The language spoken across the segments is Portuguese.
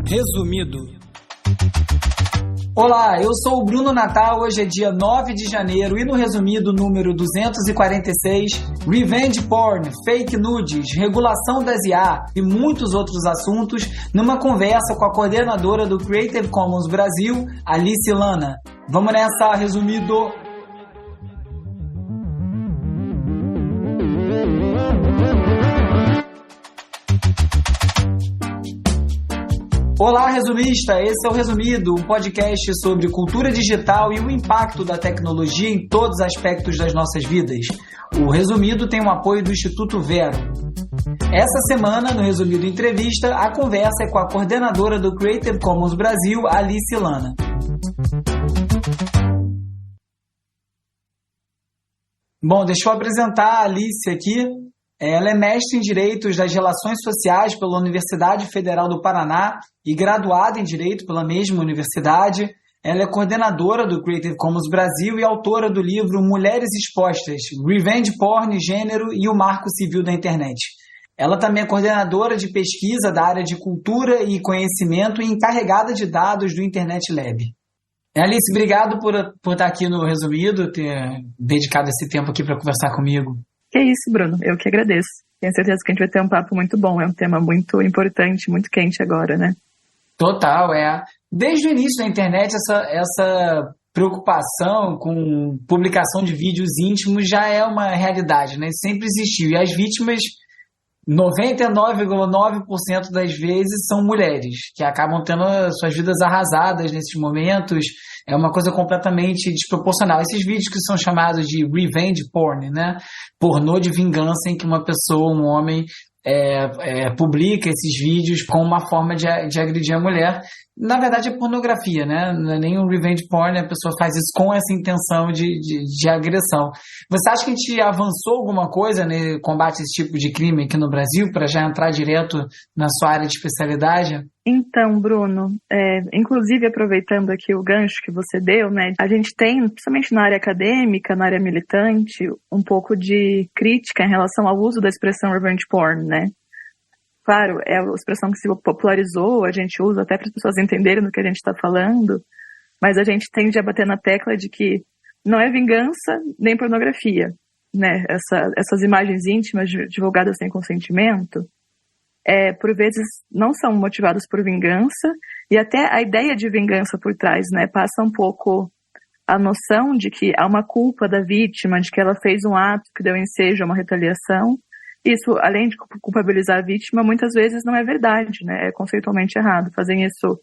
Resumido. Olá, eu sou o Bruno Natal, hoje é dia 9 de janeiro e no resumido número 246, Revenge Porn, Fake Nudes, regulação das IA e muitos outros assuntos, numa conversa com a coordenadora do Creative Commons Brasil, Alice Lana. Vamos nessa, resumido! Olá, resumista! Esse é o Resumido, um podcast sobre cultura digital e o impacto da tecnologia em todos os aspectos das nossas vidas. O Resumido tem o apoio do Instituto Vero. Essa semana, no Resumido Entrevista, a conversa é com a coordenadora do Creative Commons Brasil, Alice Lana. Bom, deixa eu apresentar a Alice aqui. Ela é mestre em Direitos das Relações Sociais pela Universidade Federal do Paraná e graduada em Direito pela mesma universidade. Ela é coordenadora do Creative Commons Brasil e autora do livro Mulheres Expostas, Revenge Porn, Gênero e o Marco Civil da Internet. Ela também é coordenadora de pesquisa da área de cultura e conhecimento e encarregada de dados do Internet Lab. Alice, obrigado por estar aqui no Resumido, ter dedicado esse tempo aqui para conversar comigo. Que isso, Bruno. Eu que agradeço. Tenho certeza que a gente vai ter um papo muito bom. É um tema muito importante, muito quente agora, né? Total, é. Desde o início da internet, essa preocupação com publicação de vídeos íntimos já é uma realidade, né? Sempre existiu. E as vítimas, 99,9% das vezes, são mulheres, que acabam tendo suas vidas arrasadas nesses momentos. É uma coisa completamente desproporcional. Esses vídeos que são chamados de revenge porn, né? Pornô de vingança, em que uma pessoa, um homem, publica esses vídeos com uma forma de agredir a mulher. Na verdade é pornografia, né? Não é nem um revenge porn, a pessoa faz isso com essa intenção de agressão. Você acha que a gente avançou alguma coisa no combate a esse tipo de crime aqui no Brasil, para já entrar direto na sua área de especialidade? Então, Bruno, inclusive aproveitando aqui o gancho que você deu, né, a gente tem, principalmente na área acadêmica, na área militante, um pouco de crítica em relação ao uso da expressão revenge porn, né? Claro, é a expressão que se popularizou, a gente usa até para as pessoas entenderem do que a gente está falando, mas a gente tende a bater na tecla de que não é vingança nem pornografia, né? Essas imagens íntimas divulgadas sem consentimento, por vezes não são motivados por vingança, e até a ideia de vingança por trás, né, passa um pouco a noção de que há uma culpa da vítima, de que ela fez um ato que deu ensejo a uma retaliação. Isso, além de culpabilizar a vítima, muitas vezes não é verdade, né, é conceitualmente errado. Fazem isso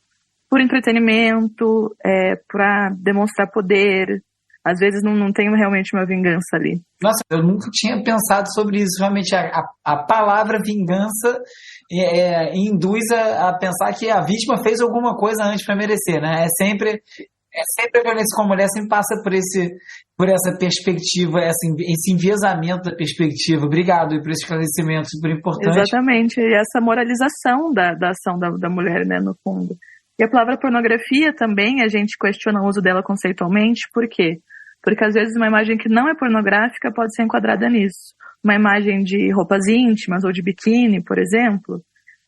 por entretenimento, para demonstrar poder. Às vezes não tem realmente uma vingança ali. Nossa, eu nunca tinha pensado sobre isso. Realmente, a palavra vingança induz a pensar que a vítima fez alguma coisa antes para merecer, né? É sempre a violência com a mulher sempre passa por essa perspectiva, esse enviesamento da perspectiva. Obrigado por esse esclarecimento super importante. Exatamente, e essa moralização da ação da mulher, né, no fundo. E a palavra pornografia também, a gente questiona o uso dela conceitualmente. Por quê? Porque às vezes uma imagem que não é pornográfica pode ser enquadrada nisso. Uma imagem de roupas íntimas ou de biquíni, por exemplo,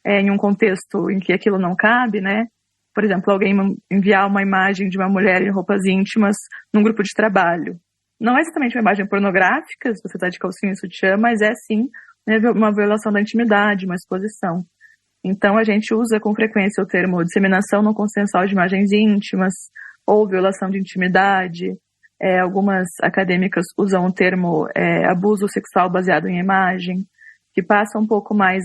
em um contexto em que aquilo não cabe, né? Por exemplo, alguém enviar uma imagem de uma mulher em roupas íntimas num grupo de trabalho. Não é exatamente uma imagem pornográfica, se você está de calcinha e sutiã, mas é sim, né, uma violação da intimidade, uma exposição. Então a gente usa com frequência o termo disseminação não consensual de imagens íntimas ou violação de intimidade. Algumas acadêmicas usam o termo abuso sexual baseado em imagem, que passa um pouco mais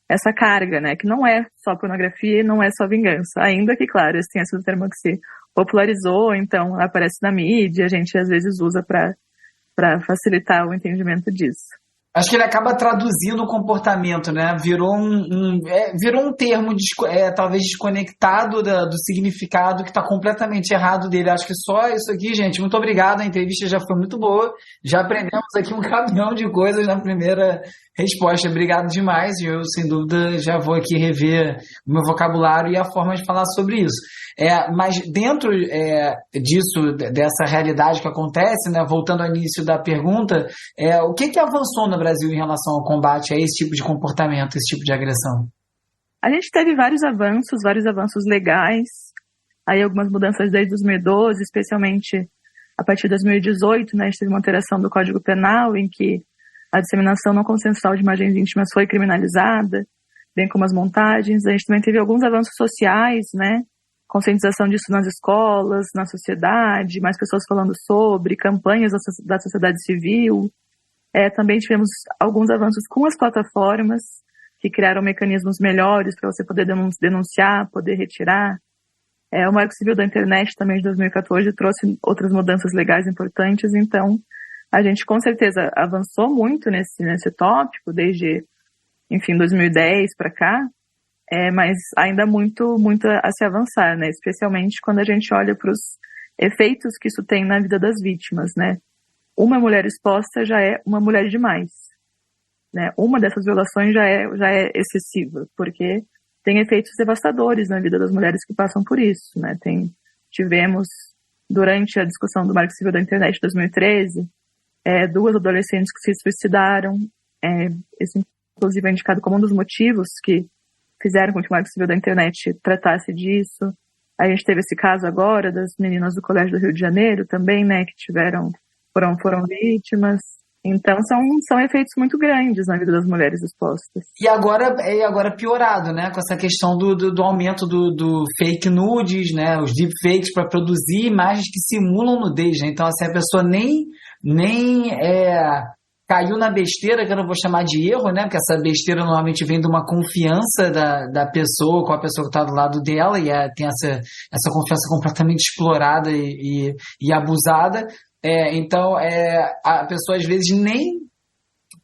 essa carga, né? Que não é só pornografia e não é só vingança. Ainda que, claro, esse tenha sido o termo que se popularizou, então aparece na mídia, a gente às vezes usa para facilitar o entendimento disso. Acho que ele acaba traduzindo o comportamento, né? Virou um termo talvez desconectado do significado que está completamente errado dele. Acho que só isso aqui, gente. Muito obrigado, a entrevista já foi muito boa. Já aprendemos aqui um caminhão de coisas na primeira resposta. Obrigado demais. Eu, sem dúvida, já vou aqui rever o meu vocabulário e a forma de falar sobre isso. Mas dentro disso, dessa realidade que acontece, né, voltando ao início da pergunta, o que avançou no Brasil em relação ao combate a esse tipo de comportamento, esse tipo de agressão? A gente teve vários avanços legais, aí algumas mudanças desde 2012, especialmente a partir de 2018, né, a gente teve uma alteração do Código Penal em que a disseminação não consensual de imagens íntimas foi criminalizada, bem como as montagens. A gente também teve alguns avanços sociais, né, conscientização disso nas escolas, na sociedade, mais pessoas falando sobre, campanhas da sociedade civil. Também tivemos alguns avanços com as plataformas, que criaram mecanismos melhores para você poder denunciar, poder retirar. O Marco Civil da Internet também de 2014 trouxe outras mudanças legais importantes, então a gente com certeza avançou muito nesse tópico, desde, enfim, 2010 para cá, mas ainda muito a se avançar, né? Especialmente quando a gente olha para os efeitos que isso tem na vida das vítimas, né? Uma mulher exposta já é uma mulher demais, né? Uma dessas violações já é excessiva, porque tem efeitos devastadores na vida das mulheres que passam por isso, né? Tivemos, durante a discussão do Marco Civil da Internet de 2013, 2 adolescentes que se suicidaram. Esse, inclusive, é indicado como um dos motivos que fizeram com que o Marco Civil da Internet tratasse disso. A gente teve esse caso agora das meninas do Colégio do Rio de Janeiro também, né, que foram vítimas. Então, são efeitos muito grandes na vida das mulheres expostas. E agora piorado, né? Com essa questão do aumento do fake nudes, né? Os deepfakes para produzir imagens que simulam nudez, né? Então, assim, a pessoa nem caiu na besteira, que eu não vou chamar de erro, né? Porque essa besteira normalmente vem de uma confiança da pessoa com a pessoa que está do lado dela, e tem essa confiança completamente explorada e abusada. Então, a pessoa às vezes nem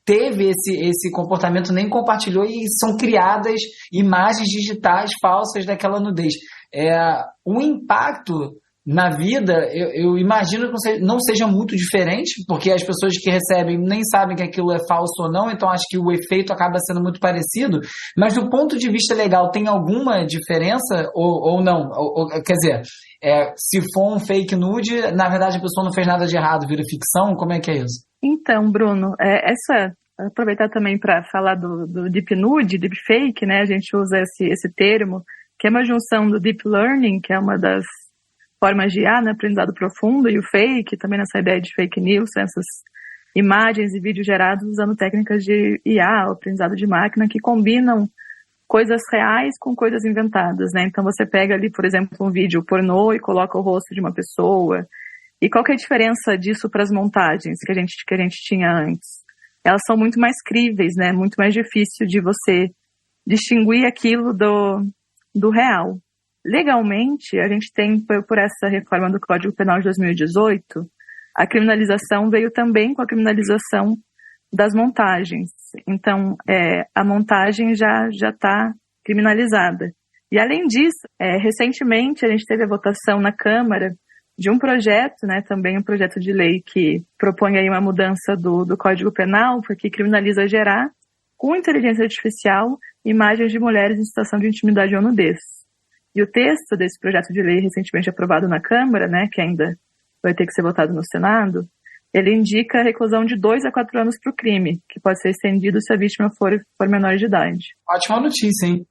teve esse comportamento, nem compartilhou, e são criadas imagens digitais falsas daquela nudez. O impacto na vida, eu imagino que não seja muito diferente, porque as pessoas que recebem nem sabem que aquilo é falso ou não, então acho que o efeito acaba sendo muito parecido, mas do ponto de vista legal, tem alguma diferença ou não? Quer dizer, se for um fake nude, na verdade a pessoa não fez nada de errado, vira ficção? Como é que é isso? Então, Bruno, aproveitar também para falar do deep nude, deep fake, né? A gente usa esse termo, que é uma junção do deep learning, que é uma das formas de IA, né, aprendizado profundo, e o fake, também nessa ideia de fake news, essas imagens e vídeos gerados usando técnicas de IA, aprendizado de máquina, que combinam coisas reais com coisas inventadas, né? Então você pega ali, por exemplo, um vídeo pornô e coloca o rosto de uma pessoa. E qual que é a diferença disso para as montagens que a gente tinha antes? Elas são muito mais críveis, né? Muito mais difícil de você distinguir aquilo do real. Legalmente, a gente tem, por essa reforma do Código Penal de 2018, a criminalização veio também com a criminalização das montagens. Então, a montagem já está criminalizada. E, além disso, recentemente a gente teve a votação na Câmara de um projeto, né, também um projeto de lei que propõe aí uma mudança do Código Penal, porque criminaliza gerar, com inteligência artificial, imagens de mulheres em situação de intimidade ou nudez. E o texto desse projeto de lei recentemente aprovado na Câmara, né, que ainda vai ter que ser votado no Senado, ele indica a reclusão de 2 a 4 anos para o crime, que pode ser estendido se a vítima for menor de idade. Ótima notícia, hein?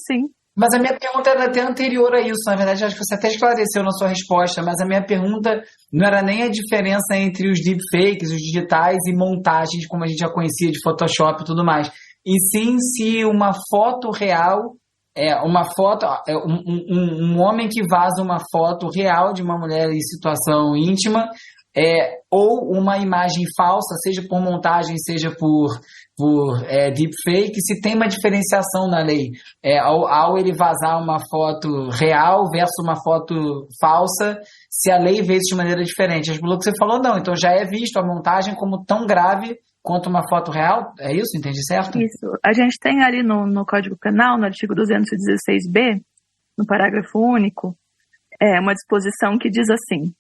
Sim. Mas a minha pergunta era até anterior a isso. Na verdade, acho que você até esclareceu na sua resposta, mas a minha pergunta não era nem a diferença entre os deepfakes, os digitais e montagens, como a gente já conhecia de Photoshop e tudo mais. E sim se uma foto real... um homem que vaza uma foto real de uma mulher em situação íntima, ou uma imagem falsa, seja por montagem, seja por deepfake, se tem uma diferenciação na lei, ao ele vazar uma foto real versus uma foto falsa, se a lei vê isso de maneira diferente. Pelo que você falou, não, então já é visto a montagem como tão grave quanto uma foto real? É isso? Entendi certo? Isso. A gente tem ali no Código Penal, no artigo 216b, no parágrafo único, uma disposição que diz assim,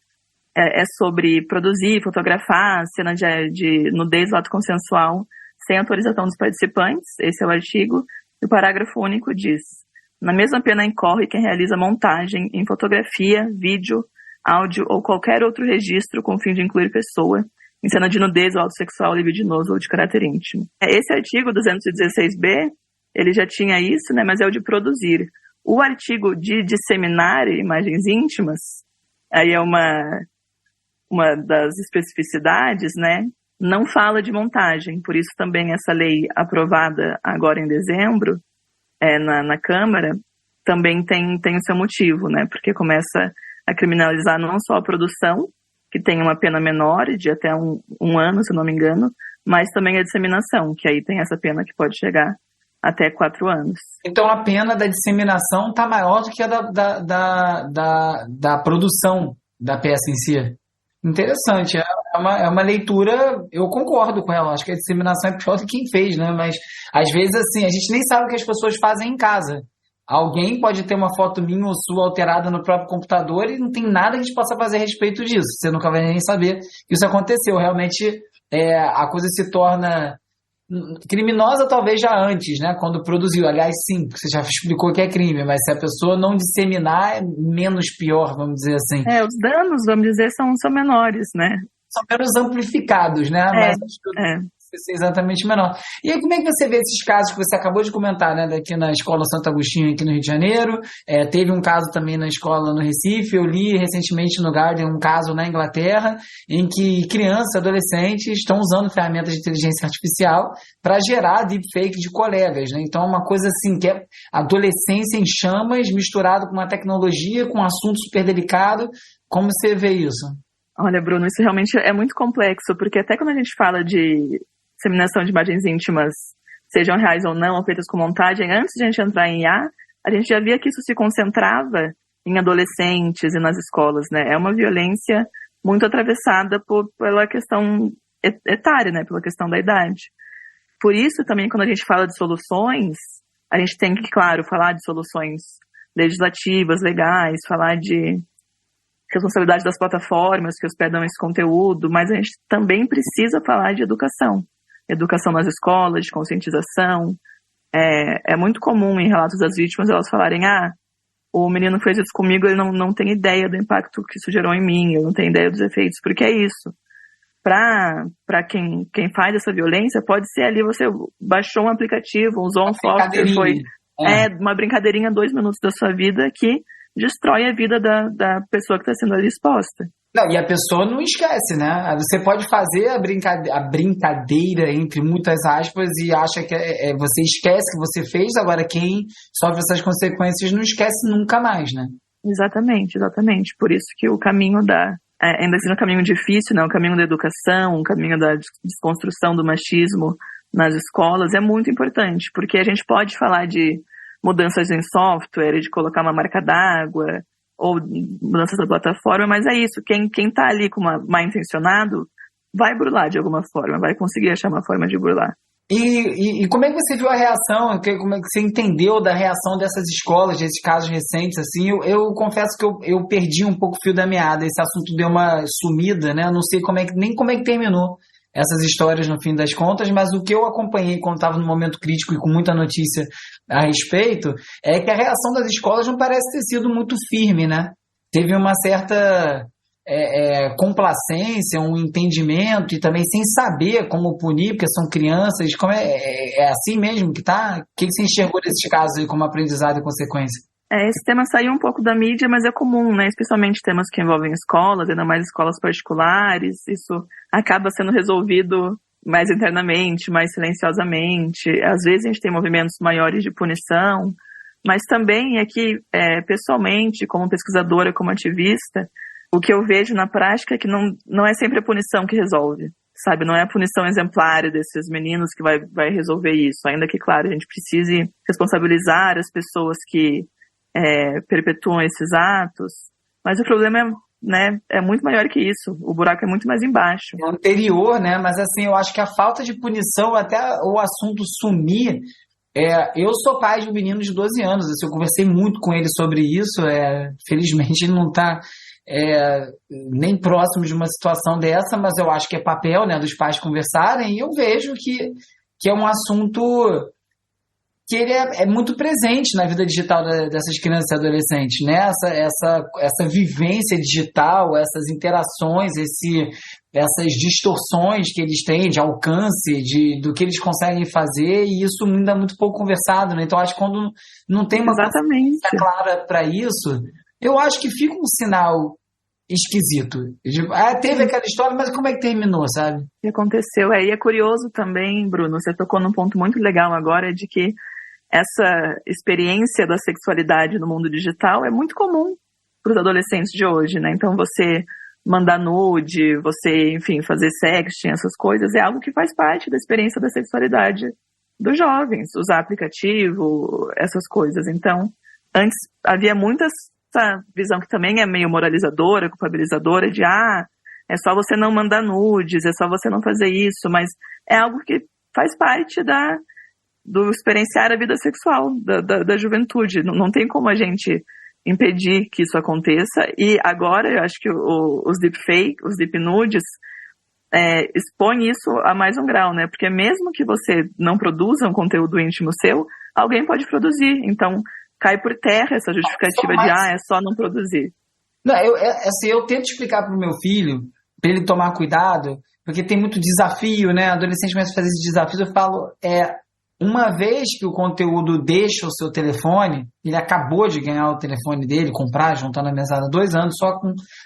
sobre produzir, fotografar cena de nudez ou ato consensual sem autorização dos participantes, esse é o artigo, e o parágrafo único diz: na mesma pena incorre quem realiza montagem em fotografia, vídeo, áudio ou qualquer outro registro com o fim de incluir pessoa em cena de nudez ou ato sexual libidinoso ou de caráter íntimo. Esse artigo 216b, ele já tinha isso, né, mas é o de produzir. O artigo de disseminar imagens íntimas, aí é uma das especificidades, né, não fala de montagem, por isso também essa lei aprovada agora em dezembro, na Câmara, também tem o seu motivo, né, porque começa a criminalizar não só a produção, que tem uma pena menor, de até um ano, se eu não me engano, mas também a disseminação, que aí tem essa pena que pode chegar até 4 anos. Então a pena da disseminação está maior do que a da produção da peça em si. Interessante, é uma leitura, eu concordo com ela, acho que a disseminação é pior do que quem fez, né? Mas às vezes assim, a gente nem sabe o que as pessoas fazem em casa. Alguém pode ter uma foto minha ou sua alterada no próprio computador e não tem nada que a gente possa fazer a respeito disso. Você nunca vai nem saber que isso aconteceu. Realmente a coisa se torna criminosa talvez já antes, né? Quando produziu. Aliás, sim, você já explicou que é crime, mas se a pessoa não disseminar é menos pior, vamos dizer assim. Os danos, vamos dizer, são menores, né? São menos amplificados, né? Mas acho que ser exatamente menor. E aí, como é que você vê esses casos que você acabou de comentar, né? Daqui na Escola Santo Agostinho, aqui no Rio de Janeiro. Teve um caso também na escola no Recife. Eu li recentemente no Guardian um caso na Inglaterra, em que crianças e adolescentes estão usando ferramentas de inteligência artificial para gerar deepfake de colegas, né? Então, é uma coisa assim, que é adolescência em chamas, misturado com uma tecnologia, com um assunto super delicado. Como você vê isso? Olha, Bruno, isso realmente é muito complexo, porque até quando a gente fala de disseminação de imagens íntimas, sejam reais ou não, ou feitas com montagem, antes de a gente entrar em IA, a gente já via que isso se concentrava em adolescentes e nas escolas, né? É uma violência muito atravessada pela questão etária, né? Pela questão da idade. Por isso, também, quando a gente fala de soluções, a gente tem que, claro, falar de soluções legislativas, legais, falar de responsabilidade das plataformas que hospedam esse conteúdo, mas a gente também precisa falar de educação. Educação nas escolas, de conscientização. É muito comum em relatos das vítimas elas falarem: o menino fez isso comigo, ele não tem ideia do impacto que isso gerou em mim, eu não tenho ideia dos efeitos, porque é isso. Para quem faz essa violência, pode ser ali, você baixou um aplicativo, usou um software, foi uma brincadeirinha, 2 minutos da sua vida que destrói a vida da pessoa que está sendo ali exposta. Não, e a pessoa não esquece, né? Você pode fazer a brincadeira, entre muitas aspas, e acha que você esquece que você fez, agora quem sofre essas consequências não esquece nunca mais, né? Exatamente. Por isso que o caminho ainda assim, um caminho difícil, né? O caminho da educação, o caminho da desconstrução do machismo nas escolas é muito importante, porque a gente pode falar de mudanças em software, de colocar uma marca d'água, ou mudanças da plataforma, mas é isso, quem tá ali com mal intencionado vai burlar de alguma forma, vai conseguir achar uma forma de burlar. E como é que você viu a reação, como é que você entendeu da reação dessas escolas, desses casos recentes, assim? Eu confesso que eu perdi um pouco o fio da meada, esse assunto deu uma sumida, né? Eu não sei nem como é que terminou essas histórias no fim das contas, mas o que eu acompanhei quando estava no momento crítico e com muita notícia a respeito, é que a reação das escolas não parece ter sido muito firme, né? Teve uma certa complacência, um entendimento e também sem saber como punir, porque são crianças. Como é assim mesmo que tá? O que você enxergou desses casos aí como aprendizado e consequência? Esse tema saiu um pouco da mídia, mas é comum, né? Especialmente temas que envolvem escolas, ainda mais escolas particulares. Isso acaba sendo resolvido mais internamente, mais silenciosamente. Às vezes a gente tem movimentos maiores de punição, mas também aqui, pessoalmente, como pesquisadora, como ativista, o que eu vejo na prática é que não é sempre a punição que resolve, sabe? Não é a punição exemplar desses meninos que vai resolver isso. Ainda que, claro, a gente precise responsabilizar as pessoas que perpetuam esses atos, mas o problema é muito maior que isso, o buraco é muito mais embaixo. É anterior, né? Mas assim, eu acho que a falta de punição, até o assunto sumir, eu sou pai de um menino de 12 anos, assim, eu conversei muito com ele sobre isso, felizmente ele não está nem próximo de uma situação dessa, mas eu acho que é papel, né, dos pais conversarem, e eu vejo que é um assunto que ele é muito presente na vida digital dessas crianças e adolescentes, né? Essa vivência digital, essas interações, esse essas distorções que eles têm de alcance, do que eles conseguem fazer, e isso ainda é muito pouco conversado, né? Então, acho que quando não tem uma Exatamente. consciência clara para isso, eu acho que fica um sinal esquisito. Teve aquela história, mas como é que terminou, sabe? O que aconteceu? E é curioso também, Bruno, você tocou num ponto muito legal agora, de que essa experiência da sexualidade no mundo digital é muito comum para os adolescentes de hoje, né? Então, você mandar nude, você, enfim, fazer sexting, essas coisas, é algo que faz parte da experiência da sexualidade dos jovens, usar aplicativo, essas coisas. Então, antes havia muita essa visão que também é meio moralizadora, culpabilizadora, de é só você não mandar nudes, é só você não fazer isso, mas é algo que faz parte do experienciar a vida sexual da juventude. Não tem como a gente impedir que isso aconteça, e agora eu acho que os deepfake, os deep nudes, expõe isso a mais um grau, né? Porque mesmo que você não produza um conteúdo íntimo seu, alguém pode produzir. Então, cai por terra essa justificativa de é só não produzir. Não, eu tento explicar para o meu filho, para ele tomar cuidado, porque tem muito desafio, né? Adolescente começa a fazer esses desafios, eu falo, uma vez que o conteúdo deixa o seu telefone, ele acabou de ganhar o telefone dele, comprar, juntando a mesada há 2 anos,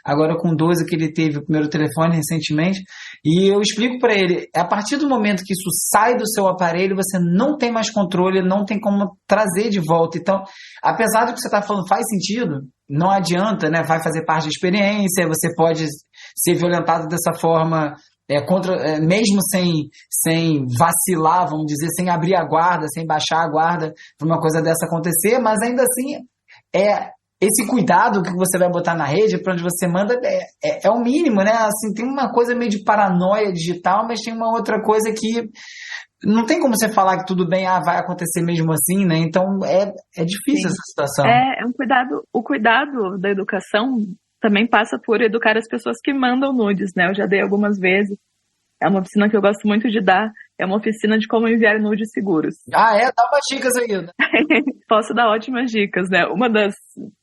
agora com 12 que ele teve o primeiro telefone recentemente, e eu explico para ele, a partir do momento que isso sai do seu aparelho, você não tem mais controle, não tem como trazer de volta. Então, apesar do que você está falando faz sentido, não adianta, né? Vai fazer parte da experiência, você pode ser violentado dessa forma, mesmo sem vacilar, vamos dizer, sem abrir a guarda, sem baixar a guarda para uma coisa dessa acontecer, mas ainda assim esse cuidado que você vai botar na rede, para onde você manda, é o mínimo, né? Assim, tem uma coisa meio de paranoia digital, mas tem uma outra coisa que não tem como você falar que tudo bem, vai acontecer mesmo assim, né? Então é difícil. Sim. Essa situação. É um cuidado, o cuidado da educação também passa por educar as pessoas que mandam nudes, né? Eu já dei algumas vezes. É uma oficina que eu gosto muito de dar. É uma oficina de como enviar nudes seguros. Dá umas dicas aí, né? Posso dar ótimas dicas, né? Uma das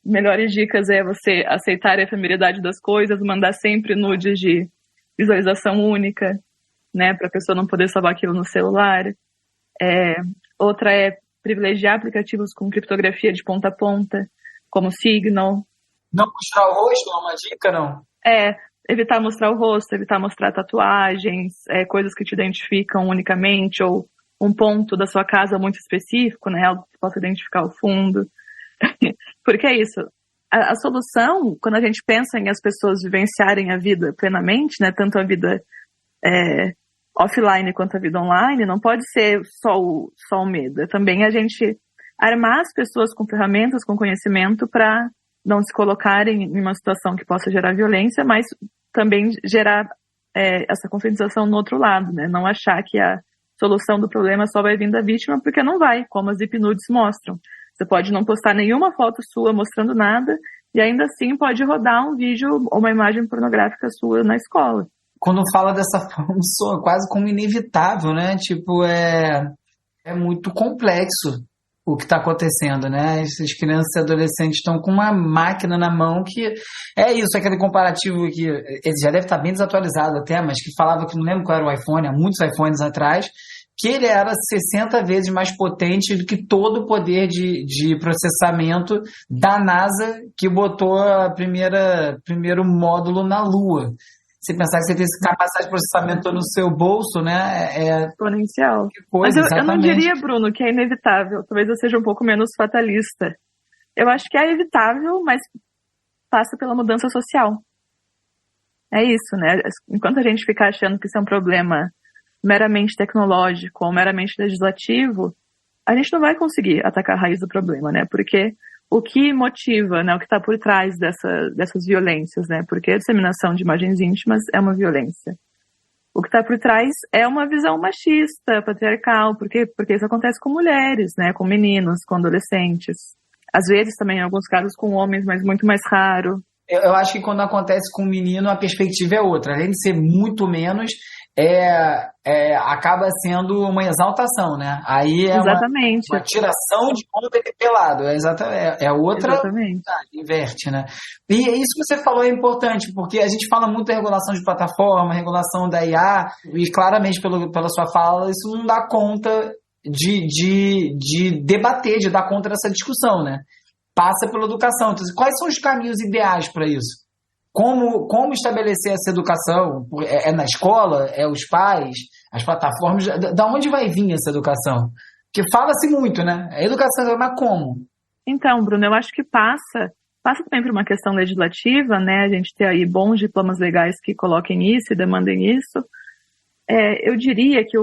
melhores dicas é você aceitar a efemeridade das coisas, mandar sempre nudes de visualização única, né? Para a pessoa não poder salvar aquilo no celular. Outra é privilegiar aplicativos com criptografia de ponta a ponta, como Signal. Não mostrar o rosto é uma dica, não? Evitar mostrar o rosto, evitar mostrar tatuagens, coisas que te identificam unicamente, ou um ponto da sua casa muito específico, né? Algo que possa identificar o fundo. Porque é isso. A solução, quando a gente pensa em as pessoas vivenciarem a vida plenamente, né? Tanto a vida offline quanto a vida online, não pode ser só o medo. É também a gente armar as pessoas com ferramentas, com conhecimento, para não se colocarem em uma situação que possa gerar violência, mas também gerar essa conscientização no outro lado, né? Não achar que a solução do problema só vai vir da vítima, porque não vai, como as deep nudes mostram. Você pode não postar nenhuma foto sua mostrando nada, e ainda assim pode rodar um vídeo ou uma imagem pornográfica sua na escola. Quando fala dessa forma, soa quase como inevitável, né? Tipo, é muito complexo o que está acontecendo, né? Essas crianças e adolescentes estão com uma máquina na mão que é isso, aquele comparativo que ele já deve estar bem desatualizado até, mas que falava que não lembro qual era o iPhone, há muitos iPhones atrás, que ele era 60 vezes mais potente do que todo o poder de processamento da NASA, que botou primeiro módulo na Lua. Você pensar que você tem essa capacidade de processamento no seu bolso, né? Exponencial. Coisa, mas eu não diria, Bruno, que é inevitável. Talvez eu seja um pouco menos fatalista. Eu acho que é evitável, mas passa pela mudança social. É isso, né? Enquanto a gente ficar achando que isso é um problema meramente tecnológico ou meramente legislativo, a gente não vai conseguir atacar a raiz do problema, né? Porque o que motiva, né, o que está por trás dessas violências, né? Porque a disseminação de imagens íntimas é uma violência. O que está por trás é uma visão machista, patriarcal, porque isso acontece com mulheres, né? Com meninos, com adolescentes. Às vezes também, em alguns casos, com homens, mas muito mais raro. Eu acho que quando acontece com um menino, a perspectiva é outra. Além de ser muito menos, acaba sendo uma exaltação, né? Aí é Exatamente. uma tiração de onda de pelado. É outra. Exatamente. Inverte, né? E isso que você falou é importante, porque a gente fala muito da regulação de plataforma, regulação da IA, e claramente pela sua fala, isso não dá conta de debater, de dar conta dessa discussão, né? Passa pela educação. Então, quais são os caminhos ideais para isso? Como estabelecer essa educação? É na escola? É os pais? As plataformas? Da onde vai vir essa educação? Porque fala-se muito, né? A educação, mas como? Então, Bruno, eu acho que passa também por uma questão legislativa, né? A gente ter aí bons diplomas legais que coloquem isso e demandem isso. Eu diria que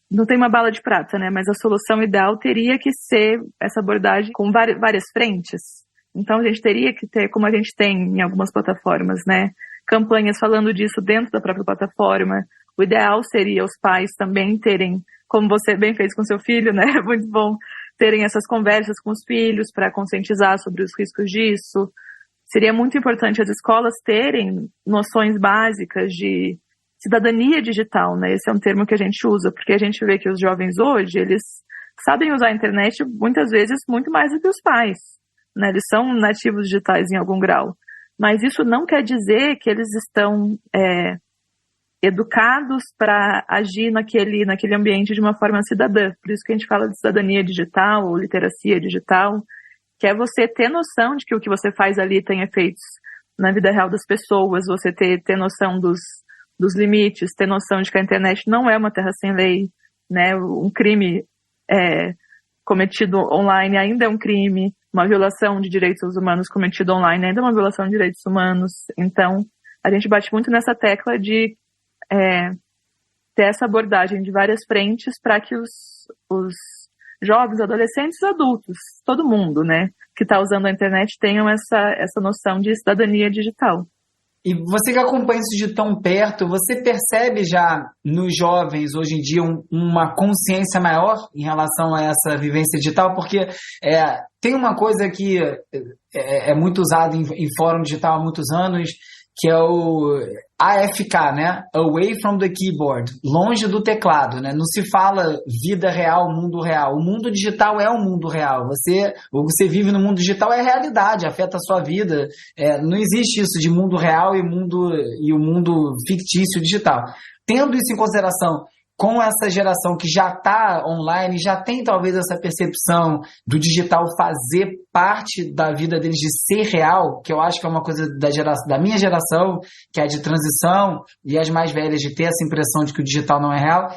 não tem uma bala de prata, né? Mas a solução ideal teria que ser essa abordagem com várias frentes. Então, a gente teria que ter, como a gente tem em algumas plataformas, né? Campanhas falando disso dentro da própria plataforma. O ideal seria os pais também terem, como você bem fez com seu filho, né? Muito bom terem essas conversas com os filhos para conscientizar sobre os riscos disso. Seria muito importante as escolas terem noções básicas de cidadania digital, né? Esse é um termo que a gente usa, porque a gente vê que os jovens hoje, eles sabem usar a internet muitas vezes muito mais do que os pais, né? Eles são nativos digitais em algum grau. Mas isso não quer dizer que eles estão educados para agir naquele ambiente de uma forma cidadã. Por isso que a gente fala de cidadania digital ou literacia digital, que é você ter noção de que o que você faz ali tem efeitos na vida real das pessoas, você ter noção dos limites, ter noção de que a internet não é uma terra sem lei, né? Um crime cometido online ainda é um crime, uma violação de direitos humanos cometida online ainda é uma violação de direitos humanos. Então, a gente bate muito nessa tecla de ter essa abordagem de várias frentes para que os jovens, adolescentes, adultos, todo mundo, né, que está usando a internet tenham essa noção de cidadania digital. E você que acompanha isso de tão perto, você percebe já nos jovens hoje em dia uma consciência maior em relação a essa vivência digital? Porque tem uma coisa que é muito usada em fórum digital há muitos anos, que é o AFK, né? Away from the keyboard, longe do teclado, né? Não se fala vida real, mundo real. O mundo digital é o mundo real. O que você vive no mundo digital é realidade, afeta a sua vida. Não existe isso de mundo real e o mundo fictício digital. Tendo isso em consideração, com essa geração que já está online, já tem talvez essa percepção do digital fazer parte da vida deles, de ser real, que eu acho que é uma coisa da minha geração, que é a de transição, e as mais velhas de ter essa impressão de que o digital não é real.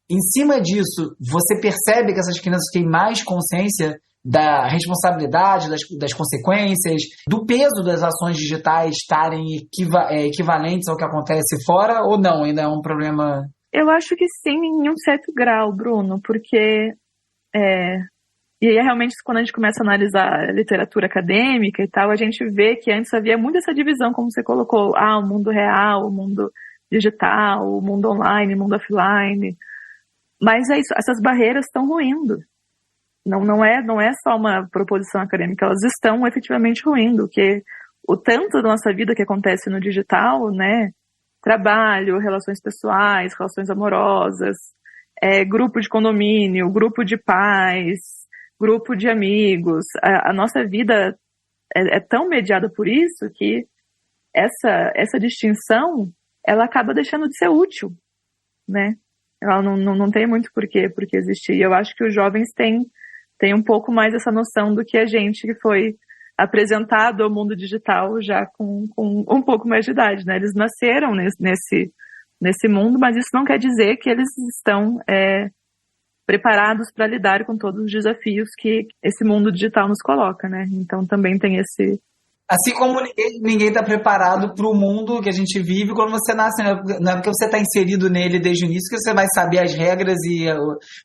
Em cima disso, você percebe que essas crianças têm mais consciência da responsabilidade, das consequências, do peso das ações digitais estarem equivalentes ao que acontece fora, ou não? Ainda é um problema... Eu acho que sim, em um certo grau, Bruno, porque e aí realmente quando a gente começa a analisar a literatura acadêmica e tal, a gente vê que antes havia muito essa divisão, como você colocou, o mundo real, o mundo digital, o mundo online, o mundo offline, mas é isso, essas barreiras estão ruindo. Não é só uma proposição acadêmica, elas estão efetivamente ruindo, porque o tanto da nossa vida que acontece no digital, né, trabalho, relações pessoais, relações amorosas, grupo de condomínio, grupo de pais, grupo de amigos. A nossa vida é tão mediada por isso que essa distinção, ela acaba deixando de ser útil, né? Ela não tem muito porque existir. E eu acho que os jovens têm um pouco mais essa noção do que a gente que foi apresentado ao mundo digital já com um pouco mais de idade, né? Eles nasceram nesse mundo, mas isso não quer dizer que eles estão preparados para lidar com todos os desafios que esse mundo digital nos coloca, né? Então também tem esse... Assim como ninguém está preparado para o mundo que a gente vive quando você nasce, né? Não é porque você está inserido nele desde o início que você vai saber as regras e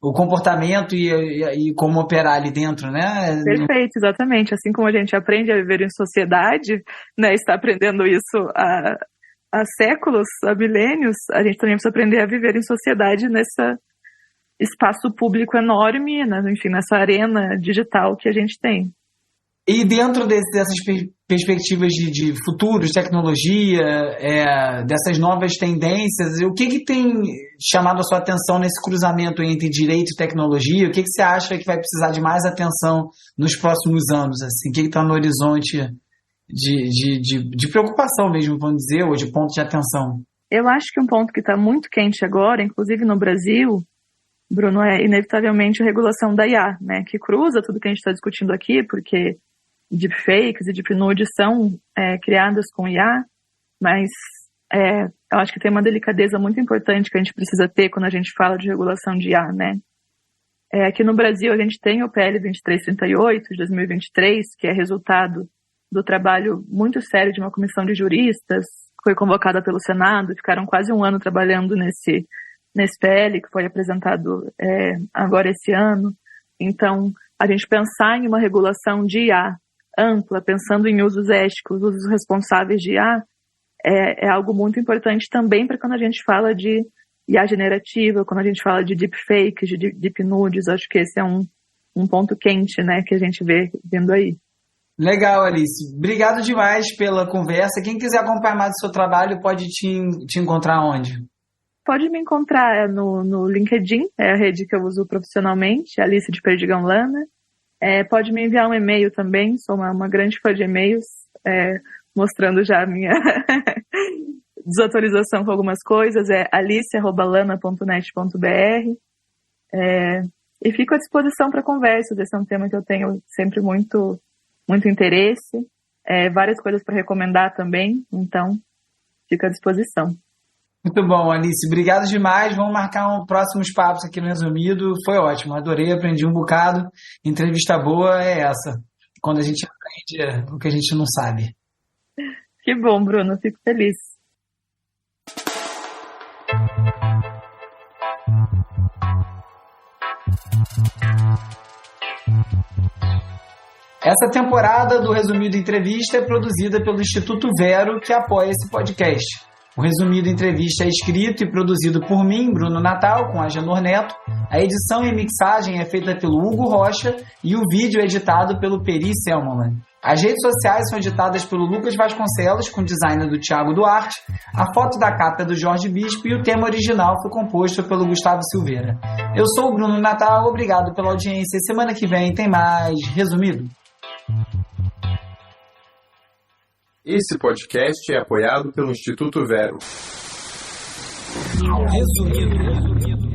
o comportamento e como operar ali dentro, né? Perfeito, exatamente. Assim como a gente aprende a viver em sociedade, né? Está aprendendo isso há séculos, há milênios, a gente também precisa aprender a viver em sociedade nesse espaço público enorme, né? Enfim, nessa arena digital que a gente tem. E dentro dessas perspectivas de futuro, de tecnologia, dessas novas tendências, o que tem chamado a sua atenção nesse cruzamento entre direito e tecnologia? O que você acha que vai precisar de mais atenção nos próximos anos? Assim? O que está no horizonte de preocupação mesmo, vamos dizer, ou de ponto de atenção? Eu acho que um ponto que está muito quente agora, inclusive no Brasil, Bruno, é inevitavelmente a regulação da IA, né? Que cruza tudo que a gente está discutindo aqui, porque deepfakes e deepnudes são criadas com IA, mas eu acho que tem uma delicadeza muito importante que a gente precisa ter quando a gente fala de regulação de IA, né? Aqui no Brasil a gente tem o PL 2338 de 2023, que é resultado do trabalho muito sério de uma comissão de juristas, que foi convocada pelo Senado, ficaram quase um ano trabalhando nesse PL, que foi apresentado agora esse ano. Então, a gente pensar em uma regulação de IA ampla, pensando em usos éticos, usos responsáveis de IA, é algo muito importante também para quando a gente fala de IA generativa, quando a gente fala de deepfakes, de deepnudes. Acho que esse é um ponto quente, né, que a gente vê vindo aí. Legal, Alice. Obrigado demais pela conversa. Quem quiser acompanhar mais do seu trabalho pode te encontrar onde? Pode me encontrar no LinkedIn, é a rede que eu uso profissionalmente, Alice de Perdigão Lana. Pode me enviar um e-mail também, sou uma grande fã de e-mails, mostrando já a minha desautorização com algumas coisas, alice@lana.net.br. E fico à disposição para conversas, esse é um tema que eu tenho sempre muito, muito interesse, várias coisas para recomendar também, então fico à disposição. Muito bom, Alice. Obrigado demais. Vamos marcar próximos papos aqui no Resumido. Foi ótimo. Adorei, aprendi um bocado. Entrevista boa é essa. Quando a gente aprende o que a gente não sabe. Que bom, Bruno. Fico feliz. Essa temporada do Resumido Entrevista é produzida pelo Instituto Vero, que apoia esse podcast. O Resumido Entrevista é escrito e produzido por mim, Bruno Natal, com Agenor Neto. A edição e mixagem é feita pelo Hugo Rocha e o vídeo é editado pelo Peri Selmanman. As redes sociais são editadas pelo Lucas Vasconcelos, com design do Thiago Duarte. A foto da capa é do Jorge Bispo e o tema original foi composto pelo Gustavo Silveira. Eu sou o Bruno Natal, obrigado pela audiência. Semana que vem tem mais Resumido. Esse podcast é apoiado pelo Instituto Vero. Resumido.